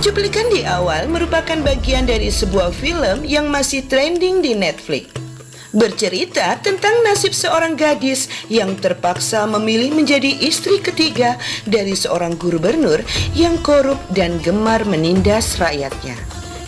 Cuplikan di awal merupakan bagian dari sebuah film yang masih trending di Netflix. Bercerita tentang nasib seorang gadis yang terpaksa memilih menjadi istri ketiga dari seorang gubernur yang korup dan gemar menindas rakyatnya.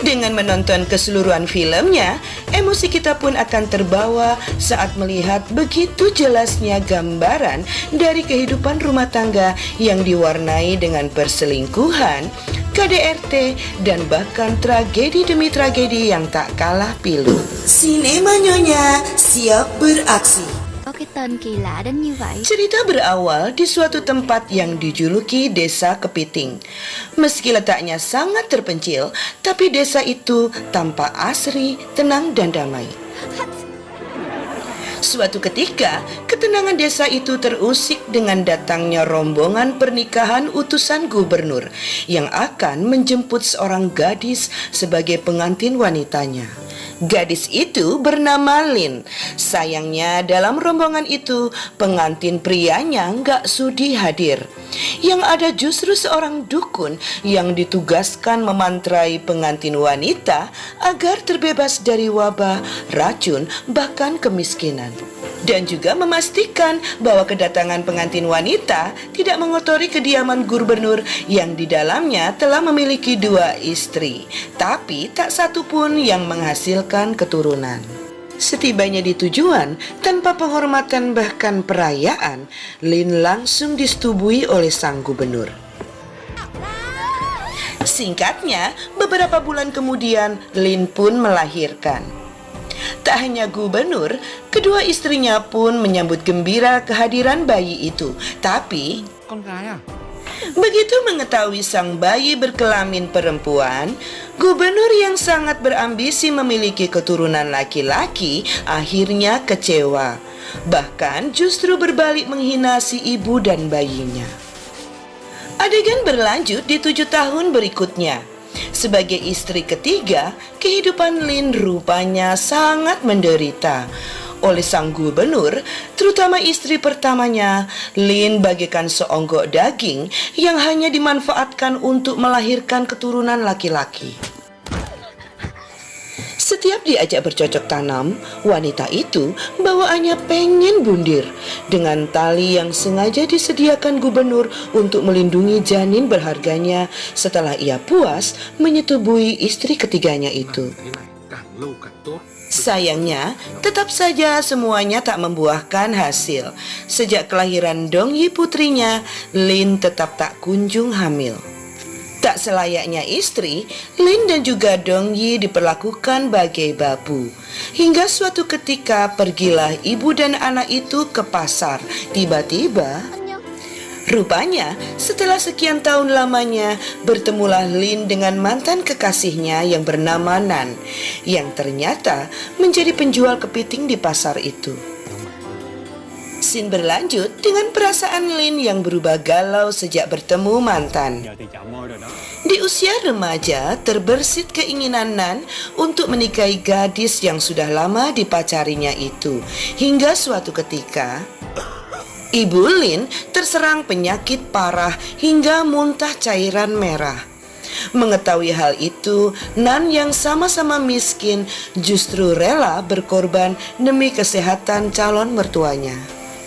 Dengan menonton keseluruhan filmnya, emosi kita pun akan terbawa saat melihat begitu jelasnya gambaran dari kehidupan rumah tangga yang diwarnai dengan perselingkuhan, KDRT, dan bahkan tragedi demi tragedi yang tak kalah pilu. Sinema Nyonya siap beraksi. Có cái tên kỳ lạ đến như vậy. Cerita berawal di suatu tempat yang dijuluki Desa Kepiting. Meski letaknya sangat terpencil, tapi desa itu tampak asri, tenang, dan damai. Suatu ketika, ketenangan desa itu terusik dengan datangnya rombongan pernikahan utusan gubernur yang akan menjemput seorang gadis sebagai pengantin wanitanya. Gadis itu bernama Lin. Sayangnya dalam rombongan itu pengantin prianya nggak sudi hadir. Yang ada justru seorang dukun yang ditugaskan memantrai pengantin wanita agar terbebas dari wabah, racun, bahkan kemiskinan. Dan juga memastikan bahwa kedatangan pengantin wanita tidak mengotori kediaman gubernur yang di dalamnya telah memiliki 2 istri, tapi tak satu pun yang menghasilkan keturunan. Setibanya di tujuan, tanpa penghormatan bahkan perayaan, Lin langsung disetubui oleh sang gubernur. Singkatnya, beberapa bulan kemudian Lin pun melahirkan. Tak hanya gubernur, kedua istrinya pun menyambut gembira kehadiran bayi itu. Tapi begitu mengetahui sang bayi berkelamin perempuan, gubernur yang sangat berambisi memiliki keturunan laki-laki akhirnya kecewa. Bahkan justru berbalik menghina si ibu dan bayinya. Adegan berlanjut di 7 tahun berikutnya. Sebagai istri ketiga, kehidupan Lin rupanya sangat menderita. Oleh sang gubernur, terutama istri pertamanya, Lin bagaikan seonggok daging yang hanya dimanfaatkan untuk melahirkan keturunan laki-laki. Setiap diajak bercocok tanam, wanita itu bawaannya pengen bundir dengan tali yang sengaja disediakan gubernur untuk melindungi janin berharganya setelah ia puas menyetubui istri ketiganya itu. Sayangnya, tetap saja semuanya tak membuahkan hasil. Sejak kelahiran Dongyi putrinya, Lin tetap tak kunjung hamil. Tak selayaknya istri, Lin dan juga Dongyi diperlakukan bagai babu. Hingga suatu ketika pergilah ibu dan anak itu ke pasar. Tiba-tiba, rupanya setelah sekian tahun lamanya bertemulah Lin dengan mantan kekasihnya yang bernama Nan, yang ternyata menjadi penjual kepiting di pasar itu. Scene berlanjut dengan perasaan Lin yang berubah galau sejak bertemu mantan. Di usia remaja, terbersit keinginan Nan untuk menikahi gadis yang sudah lama dipacarinya itu. Hingga suatu ketika, Ibu Lin terserang penyakit parah hingga muntah cairan merah. Mengetahui hal itu, Nan yang sama-sama miskin justru rela berkorban demi kesehatan calon mertuanya.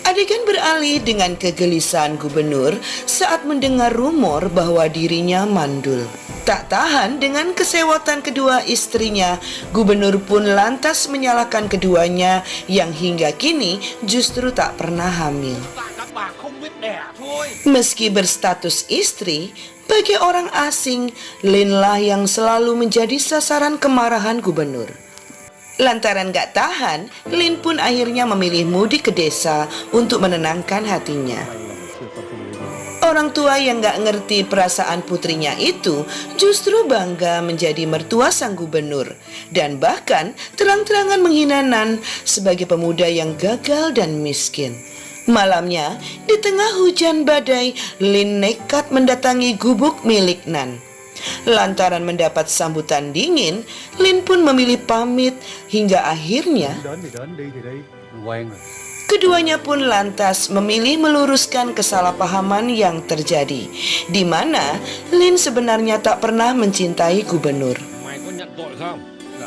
Adegan beralih dengan kegelisahan gubernur saat mendengar rumor bahwa dirinya mandul. Tak tahan dengan kesewotan kedua istrinya, gubernur pun lantas menyalahkan keduanya yang hingga kini justru tak pernah hamil. Meski berstatus istri, bagi orang asing, Linlah yang selalu menjadi sasaran kemarahan gubernur. Lantaran gak tahan, Lin pun akhirnya memilih mudik ke desa untuk menenangkan hatinya. Orang tua yang gak ngerti perasaan putrinya itu justru bangga menjadi mertua sang gubernur dan bahkan terang-terangan menghina Nan sebagai pemuda yang gagal dan miskin. Malamnya, di tengah hujan badai, Lin nekat mendatangi gubuk milik Nan. Lantaran mendapat sambutan dingin, Lin pun memilih pamit hingga akhirnya Keduanya pun lantas memilih meluruskan kesalahpahaman yang terjadi, di mana Lin sebenarnya tak pernah mencintai gubernur.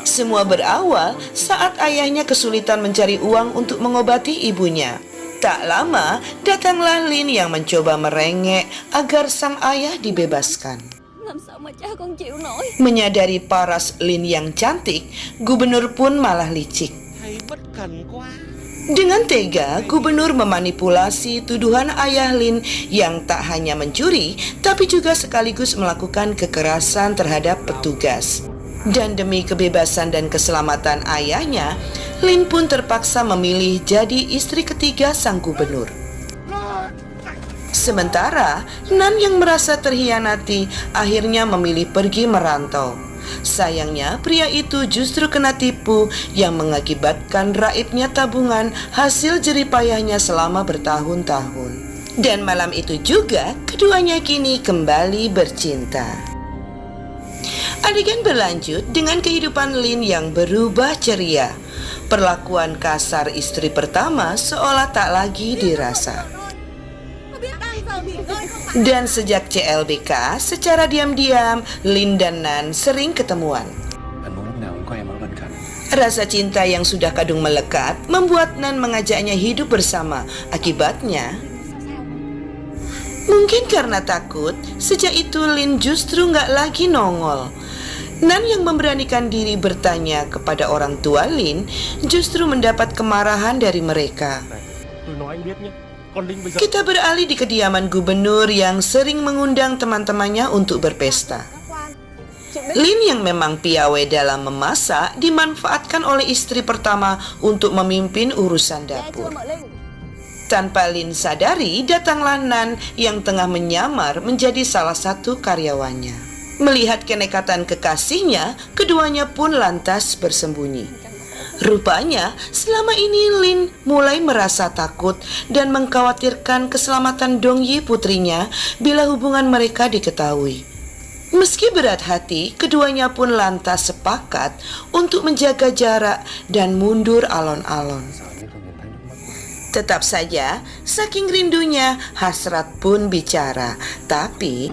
Semua berawal saat ayahnya kesulitan mencari uang untuk mengobati ibunya. Tak lama, datanglah Lin yang mencoba merengek agar sang ayah dibebaskan. Làm sao mà cha con chịu nổi. Menyadari paras Lin yang cantik, gubernur pun malah licik. Dengan tega, gubernur memanipulasi tuduhan ayah Lin yang tak hanya mencuri, tapi juga sekaligus melakukan kekerasan terhadap petugas. Dan demi kebebasan dan keselamatan ayahnya, Lin pun terpaksa memilih jadi istri ketiga sang gubernur. Sementara, Nan yang merasa terhianati akhirnya memilih pergi merantau. Sayangnya, pria itu justru kena tipu yang mengakibatkan raibnya tabungan hasil jeripayahnya selama bertahun-tahun. Dan malam itu juga, keduanya kini kembali bercinta. Adegan berlanjut dengan kehidupan Lin yang berubah ceria. Perlakuan kasar istri pertama seolah tak lagi dirasa. Dan sejak CLBK, secara diam-diam, Lin dan Nan sering ketemuan. Rasa cinta yang sudah kadung melekat membuat Nan mengajaknya hidup bersama. Akibatnya, mungkin karena takut, sejak itu Lin justru nggak lagi nongol. Nan yang memberanikan diri bertanya kepada orang tua Lin justru mendapat kemarahan dari mereka. Kita beralih di kediaman gubernur yang sering mengundang teman-temannya untuk berpesta. Lin yang memang piawai dalam memasak dimanfaatkan oleh istri pertama untuk memimpin urusan dapur. Tanpa Lin sadari, datanglah Nan yang tengah menyamar menjadi salah satu karyawannya. Melihat kenekatan kekasihnya, keduanya pun lantas bersembunyi. Rupanya, selama ini Lin mulai merasa takut dan mengkhawatirkan keselamatan Dongyi putrinya bila hubungan mereka diketahui. Meski berat hati, keduanya pun lantas sepakat untuk menjaga jarak dan mundur alon-alon. Tetap saja, saking rindunya, hasrat pun bicara. Tapi,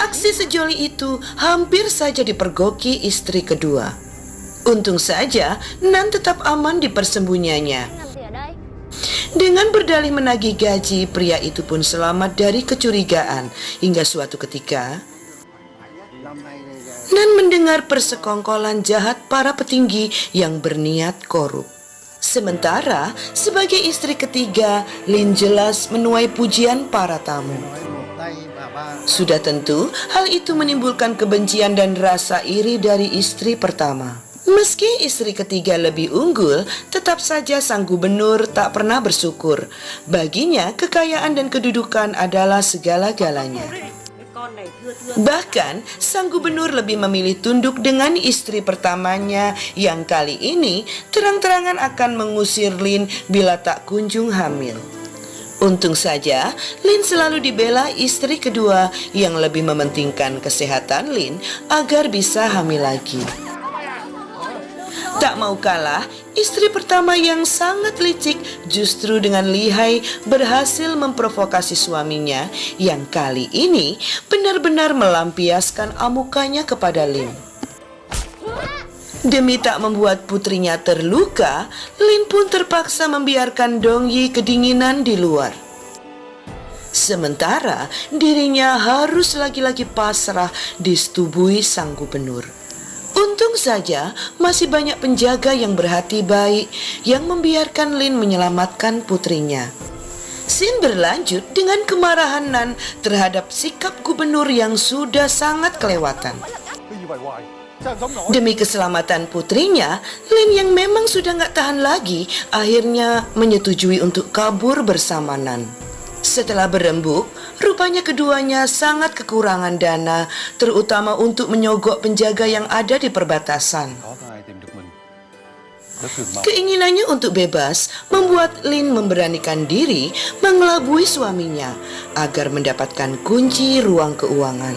aksi sejoli itu hampir saja dipergoki istri kedua. Untung saja, Nan tetap aman di persembunyiannya. Dengan berdalih menagih gaji, pria itu pun selamat dari kecurigaan. Hingga suatu ketika, Nan mendengar persekongkolan jahat para petinggi yang berniat korup. Sementara, sebagai istri ketiga, Lin jelas menuai pujian para tamu. Sudah tentu, hal itu menimbulkan kebencian dan rasa iri dari istri pertama. Meski istri ketiga lebih unggul, tetap saja sang gubernur tak pernah bersyukur. Baginya, kekayaan dan kedudukan adalah segala-galanya. Bahkan, sang gubernur lebih memilih tunduk dengan istri pertamanya yang kali ini terang-terangan akan mengusir Lin bila tak kunjung hamil. Untung saja, Lin selalu dibela istri kedua yang lebih mementingkan kesehatan Lin agar bisa hamil lagi. Tak mau kalah, istri pertama yang sangat licik justru dengan lihai berhasil memprovokasi suaminya yang kali ini benar-benar melampiaskan amukannya kepada Lin. Demi tak membuat putrinya terluka, Lin pun terpaksa membiarkan Dongyi kedinginan di luar. Sementara dirinya harus lagi-lagi pasrah disetubui sang gubernur. Untung saja masih banyak penjaga yang berhati baik yang membiarkan Lin menyelamatkan putrinya. Scene berlanjut dengan kemarahan Nan terhadap sikap gubernur yang sudah sangat kelewatan. Demi keselamatan putrinya, Lin yang memang sudah gak tahan lagi akhirnya menyetujui untuk kabur bersama Nan. Setelah berembuk, rupanya keduanya sangat kekurangan dana, terutama untuk menyogok penjaga yang ada di perbatasan. Keinginannya untuk bebas membuat Lin memberanikan diri mengelabui suaminya agar mendapatkan kunci ruang keuangan.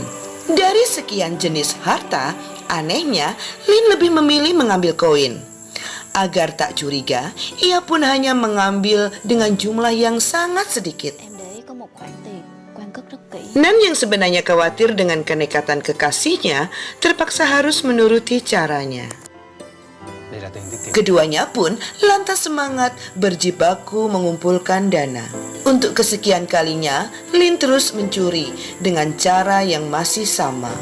Dari sekian jenis harta, anehnya Lin lebih memilih mengambil koin. Agar tak curiga, ia pun hanya mengambil dengan jumlah yang sangat sedikit. Em để ý có một khoản tiền Quan cất rất kỹ. Nan yang sebenarnya khawatir dengan kenekatan kekasihnya terpaksa harus menuruti caranya. Đây là tiền tiết kiệm. Keduanya pun lantas semangat berjibaku mengumpulkan dana. Untuk kesekian kalinya, Lin terus mencuri dengan cara yang masih sama.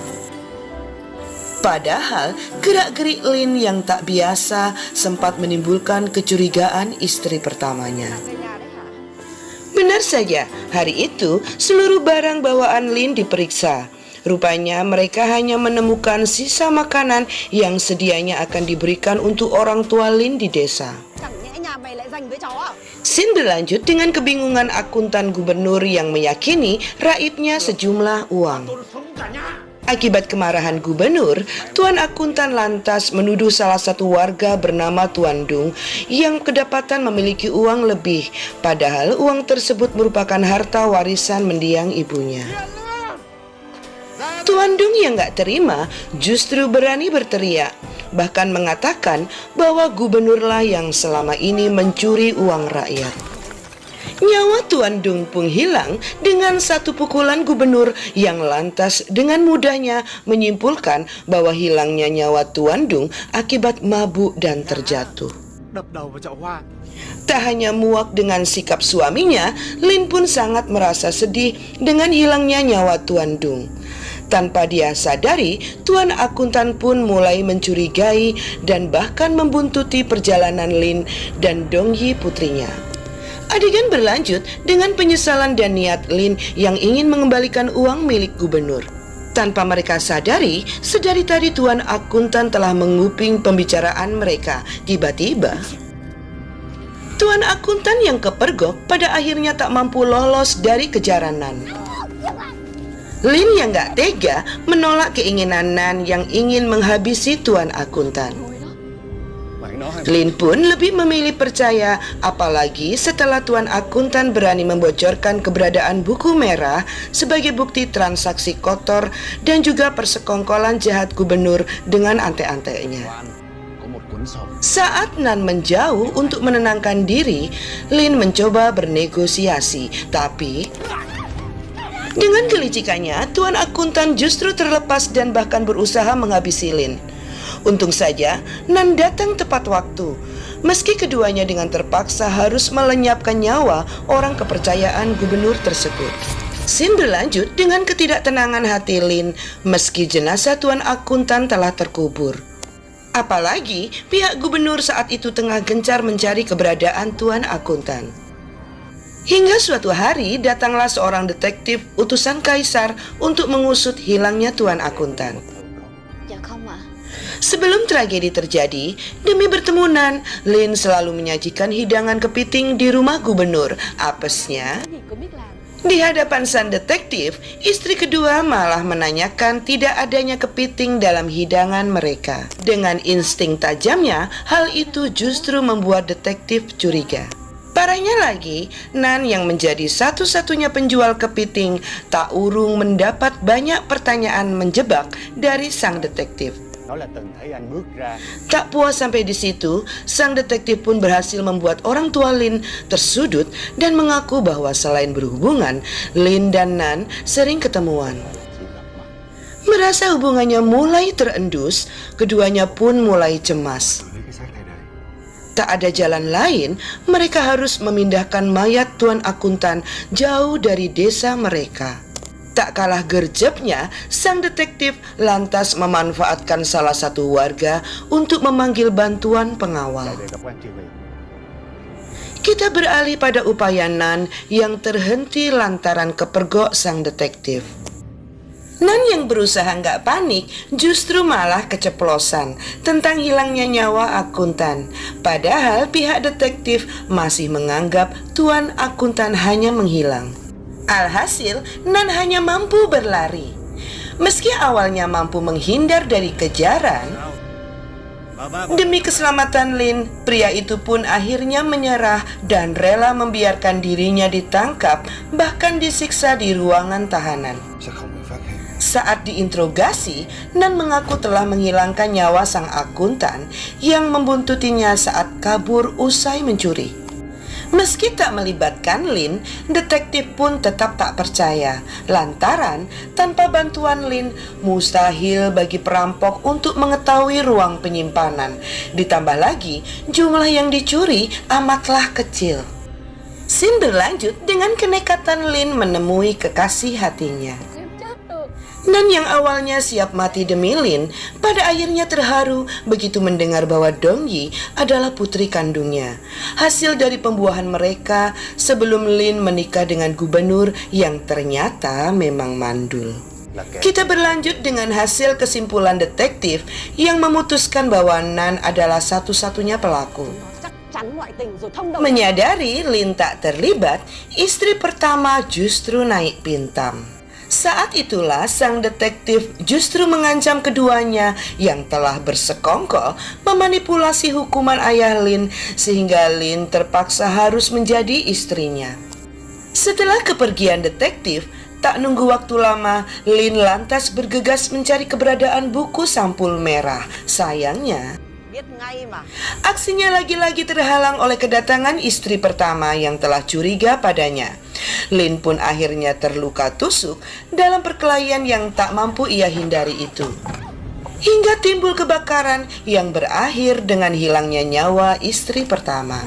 Padahal gerak-gerik Lin yang tak biasa sempat menimbulkan kecurigaan istri pertamanya. Benar saja, hari itu seluruh barang bawaan Lin diperiksa. Rupanya mereka hanya menemukan sisa makanan yang sedianya akan diberikan untuk orang tua Lin di desa. Scene berlanjut dengan kebingungan akuntan gubernur yang meyakini raibnya sejumlah uang. Akibat kemarahan gubernur, Tuan Akuntan lantas menuduh salah satu warga bernama Tuan Dung yang kedapatan memiliki uang lebih, padahal uang tersebut merupakan harta warisan mendiang ibunya. Tuan Dung yang gak terima justru berani berteriak, bahkan mengatakan bahwa gubernurlah yang selama ini mencuri uang rakyat. Nyawa Tuan Dung pun hilang dengan satu pukulan gubernur yang lantas dengan mudahnya menyimpulkan bahwa hilangnya nyawa Tuan Dung akibat mabuk dan terjatuh. Tak hanya muak dengan sikap suaminya, Lin pun sangat merasa sedih dengan hilangnya nyawa Tuan Dung. Tanpa dia sadari, Tuan Akuntan pun mulai mencurigai dan bahkan membuntuti perjalanan Lin dan Dongyi putrinya. Adegan berlanjut dengan penyesalan dan niat Lin yang ingin mengembalikan uang milik gubernur. Tanpa mereka sadari, sedari tadi Tuan Akuntan telah menguping pembicaraan mereka. Tiba-tiba, Tuan Akuntan yang kepergok pada akhirnya tak mampu lolos dari kejaran Nan. Lin yang gak tega menolak keinginan Nan yang ingin menghabisi Tuan Akuntan. Lin pun lebih memilih percaya, apalagi setelah Tuan Akuntan berani membocorkan keberadaan buku merah sebagai bukti transaksi kotor dan juga persekongkolan jahat gubernur dengan ante-antenya. Saat Nan menjauh untuk menenangkan diri, Lin mencoba bernegosiasi, tapi dengan kelicikannya, Tuan Akuntan justru terlepas dan bahkan berusaha menghabisi Lin. Untung saja Nan datang tepat waktu. Meski keduanya dengan terpaksa harus melenyapkan nyawa orang kepercayaan gubernur tersebut. Scene berlanjut dengan ketidaktenangan hati Lin meski jenazah Tuan Akuntan telah terkubur. Apalagi pihak gubernur saat itu tengah gencar mencari keberadaan Tuan Akuntan. Hingga suatu hari datanglah seorang detektif utusan kaisar untuk mengusut hilangnya Tuan Akuntan. Dạ không ạ. Sebelum tragedi terjadi, demi bertemu Nan, Lin selalu menyajikan hidangan kepiting di rumah gubernur. Apesnya, Cái gì cũng biết làm. di hadapan sang detektif, istri kedua malah menanyakan tidak adanya kepiting dalam hidangan mereka. Dengan insting tajamnya, hal itu justru membuat detektif curiga. Parahnya lagi, Nan yang menjadi satu-satunya penjual kepiting tak urung mendapat banyak pertanyaan menjebak dari sang detektif. Tak puas sampai di situ, sang detektif pun berhasil membuat orang tua Lin tersudut dan mengaku bahwa selain berhubungan, Lin dan Nan sering ketemuan. Merasa hubungannya mulai terendus, keduanya pun mulai cemas. Tak ada jalan lain, mereka harus memindahkan mayat Tuan Akuntan jauh dari desa mereka. Tak kalah gercepnya, sang detektif lantas memanfaatkan salah satu warga untuk memanggil bantuan pengawal. Kita beralih pada upaya Nan yang terhenti lantaran kepergok sang detektif. Nan yang berusaha nggak panik justru malah keceplosan tentang hilangnya nyawa akuntan. Padahal pihak detektif masih menganggap Tuan Akuntan hanya menghilang. Alhasil, Nan hanya mampu berlari. Meski awalnya mampu menghindar dari kejaran, demi keselamatan Lin, pria itu pun akhirnya menyerah dan rela membiarkan dirinya ditangkap, bahkan disiksa di ruangan tahanan. Saat diinterogasi, Nan mengaku telah menghilangkan nyawa sang akuntan yang membuntutinya saat kabur usai mencuri. Meski tak melibatkan Lin, detektif pun tetap tak percaya, lantaran tanpa bantuan Lin, mustahil bagi perampok untuk mengetahui ruang penyimpanan. Ditambah lagi, jumlah yang dicuri amatlah kecil. Scene berlanjut dengan kenekatan Lin menemui kekasih hatinya. Nan yang awalnya siap mati demi Lin, pada akhirnya terharu begitu mendengar bahwa Dong Yi adalah putri kandungnya. Hasil dari pembuahan mereka sebelum Lin menikah dengan gubernur yang ternyata memang mandul. Kita berlanjut dengan hasil kesimpulan detektif yang memutuskan bahwa Nan adalah satu-satunya pelaku. Menyadari Lin tak terlibat, istri pertama justru naik pitam. Saat itulah sang detektif justru mengancam keduanya yang telah bersekongkol memanipulasi hukuman ayah Lin sehingga Lin terpaksa harus menjadi istrinya. Setelah kepergian detektif, tak nunggu waktu lama, Lin lantas bergegas mencari keberadaan buku sampul merah. Sayangnya, aksinya lagi-lagi terhalang oleh kedatangan istri pertama yang telah curiga padanya. Lin pun akhirnya terluka tusuk dalam perkelahian yang tak mampu ia hindari itu. Hingga timbul kebakaran yang berakhir dengan hilangnya nyawa istri pertama.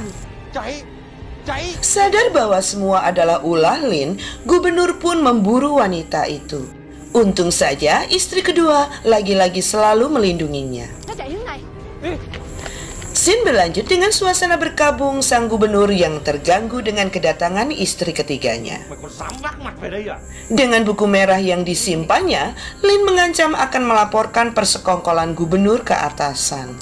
Sadar bahwa semua adalah ulah Lin, gubernur pun memburu wanita itu. Untung saja istri kedua lagi-lagi selalu melindunginya. Scene berlanjut dengan suasana berkabung sang gubernur yang terganggu dengan kedatangan istri ketiganya. Dengan buku merah yang disimpannya, Lin mengancam akan melaporkan persekongkolan gubernur ke atasan.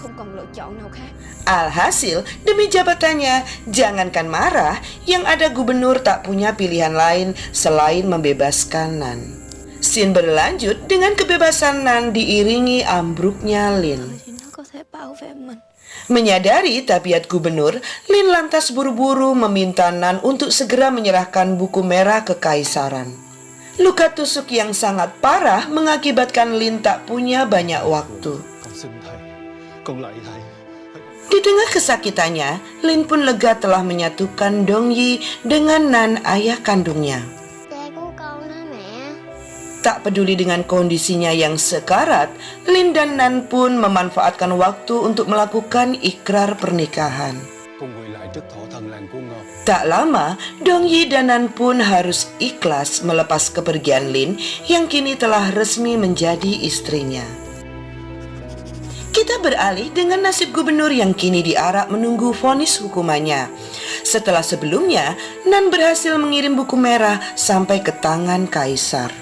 Alhasil, demi jabatannya, jangankan marah, yang ada gubernur tak punya pilihan lain selain membebaskan Nan. Scene berlanjut dengan kebebasan Nan diiringi ambruknya Lin. Menyadari tabiat gubernur, Lin lantas buru-buru meminta Nan untuk segera menyerahkan buku merah ke kekaisaran. Luka tusuk yang sangat parah mengakibatkan Lin tak punya banyak waktu. Di tengah kesakitannya, Lin pun lega telah menyatukan Dong Yi dengan Nan ayah kandungnya. Tak peduli dengan kondisinya yang sekarat, Lin dan Nan pun memanfaatkan waktu untuk melakukan ikrar pernikahan. Tak lama, Dong Yi dan Nan pun harus ikhlas melepas kepergian Lin yang kini telah resmi menjadi istrinya. Kita beralih dengan nasib gubernur yang kini diarak menunggu vonis hukumannya. Setelah sebelumnya, Nan berhasil mengirim buku merah sampai ke tangan kaisar.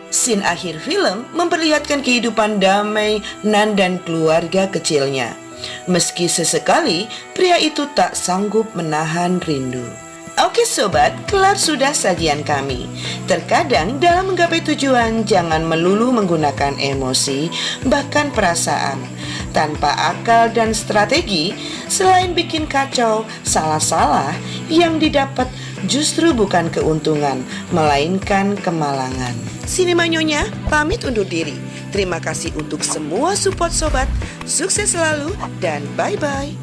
Scene akhir film memperlihatkan kehidupan damai Nan dan keluarga kecilnya. Meski sesekali pria itu tak sanggup menahan rindu. Oke sobat, kelar sudah sajian kami. Terkadang dalam menggapai tujuan jangan melulu menggunakan emosi, bahkan perasaan. Tanpa akal dan strategi, selain bikin kacau, salah-salah yang didapat justru bukan keuntungan, melainkan kemalangan. Sinema Nyonya pamit undur diri. Terima kasih untuk semua support sobat. Sukses selalu dan bye-bye.